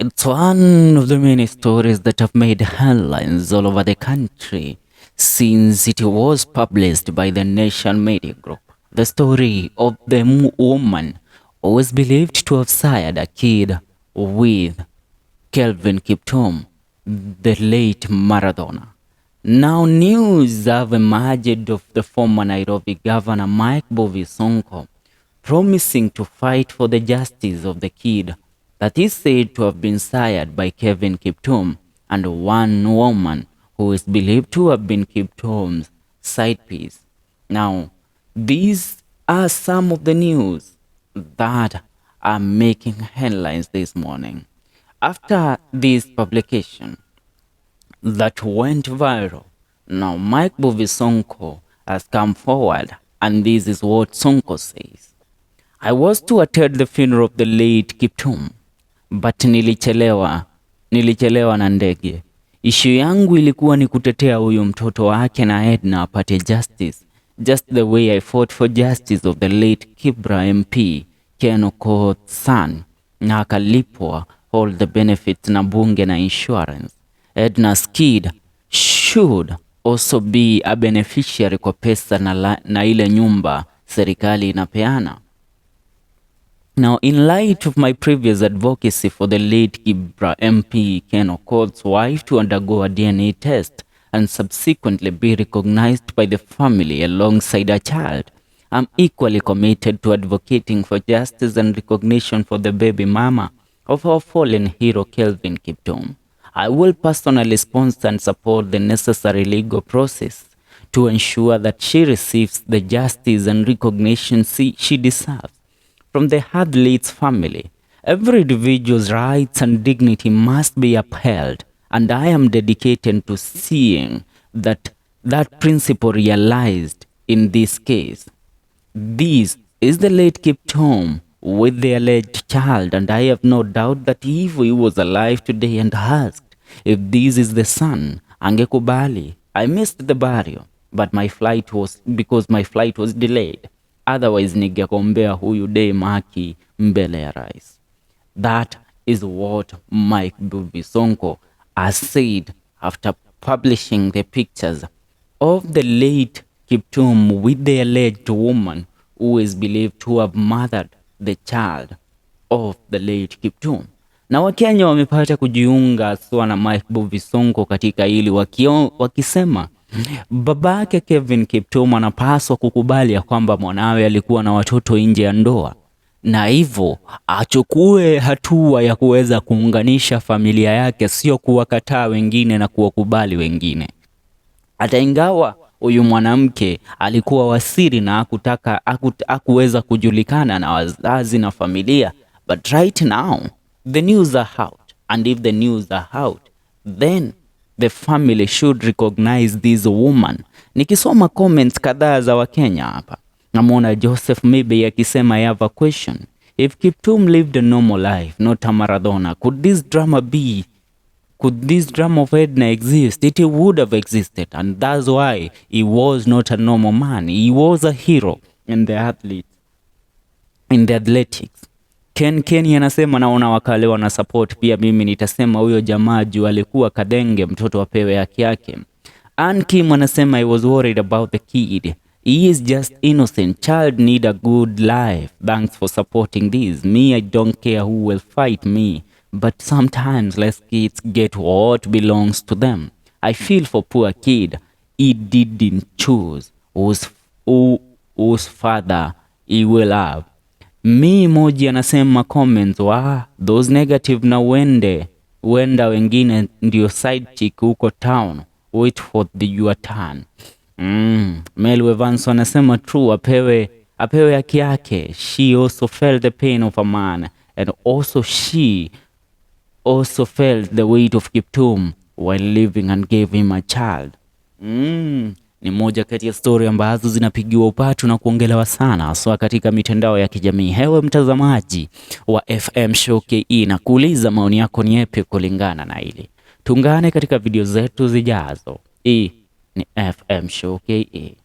It's one of the many stories that have made headlines all over the country since it was published by the Nation Media Group. The story of the woman who was believed to have sired a kid with Kelvin Kiptum, the late Maradona. Now news have emerged of the former Nairobi Governor Mike Sonko promising to fight for the justice of the kid that is said to have been sired by Kelvin Kiptum and one woman who is believed to have been Kiptum's side piece. Now, these are some of the news that are making headlines this morning. After this publication that went viral, now Mike Sonko has come forward, and this is what Sonko says. I was to attend the funeral of the late Kiptum, but nilichelewa na ndege. Issue yangu ilikuwa ni kutetea huyu mtoto wake na Edna apate justice, just the way I fought for justice of the late Kibra MP Ken Okoth's son, na akalipwa all the benefits na bunge na insurance. Edna's kid should also be a beneficiary kwa pesa na ile nyumba serikali inapeana. Now, in light of my previous advocacy for the late Kibra MP Ken Okoth's wife to undergo a DNA test and subsequently be recognized by the family alongside a child, I'm equally committed to advocating for justice and recognition for the baby mama of our fallen hero Kelvin Kiptum. I will personally sponsor and support the necessary legal process to ensure that she receives the justice and recognition she deserves. From the athlete's family, every individual's rights and dignity must be upheld, and I am dedicated to seeing that principle realized in this case. This is the late Kiptum with the alleged child, and I have no doubt that if he was alive today and asked if this is the son, angekubali. I missed the burial, but my flight was delayed. Otherwise ningekombea huyu day maki mbele ya rais. That is what Mike Sonko has said after publishing the pictures of the late Kiptum with the alleged woman who is believed to have mothered the child of the late Kiptum. Na Wakenya wamepata kujiunga sawa na Mike Sonko katika hili wakisema babake Kelvin Kiptum anapaswa kukubali ya kwamba mwanawe alikuwa na watoto nje ya ndoa, na hivyo achukue hatua ya kuweza kuunganisha familia yake, sio kuwakataa wengine na kuwakubali wengine. Hata ingawa huyu mwanamke alikuwa wasiri na hakuweza kujulikana na wazazi na familia, but right now the news are out, and if the news are out, then the family should recognize this woman. Nikisoma comments kadhaa za Wakenya hapa, namuona Joseph maybe akisema I have a question. If Kiptum lived a normal life, not a Maradona, could this drama of Edna exist? It would have existed, and that's why he was not a normal man. He was a hero in the athletics. Ken anasema naona wakale wana support pia. Mimi nitasema huyo jamaa juu alikuwa kadenge, mtoto apewe haki yake. Kim anasema I was worried about the kid. He is just innocent. Child need a good life. Thanks for supporting this. Me, I don't care who will fight me, but sometimes let kids get what belongs to them. I feel for poor kid. He didn't choose whose father he will have. Mi moji anasema comments those negative na wenda wengine ndio Sidechick huko town, wait for your turn. Mel Evans anasema true, apewe haki yake. She also felt the pain of a man, and also she also felt the weight of Kiptum while living and gave him a child. Ni moja kati ya story ambazo zinapigiwa upatu na kuongelewa sana hasa katika mitandao ya kijamii. Hewe mtazamaji wa FM Show KE, na kuuliza maoni yako ni yapi kulingana na hili. Tungane katika video zetu zijazo. Hii ni FM Show KE.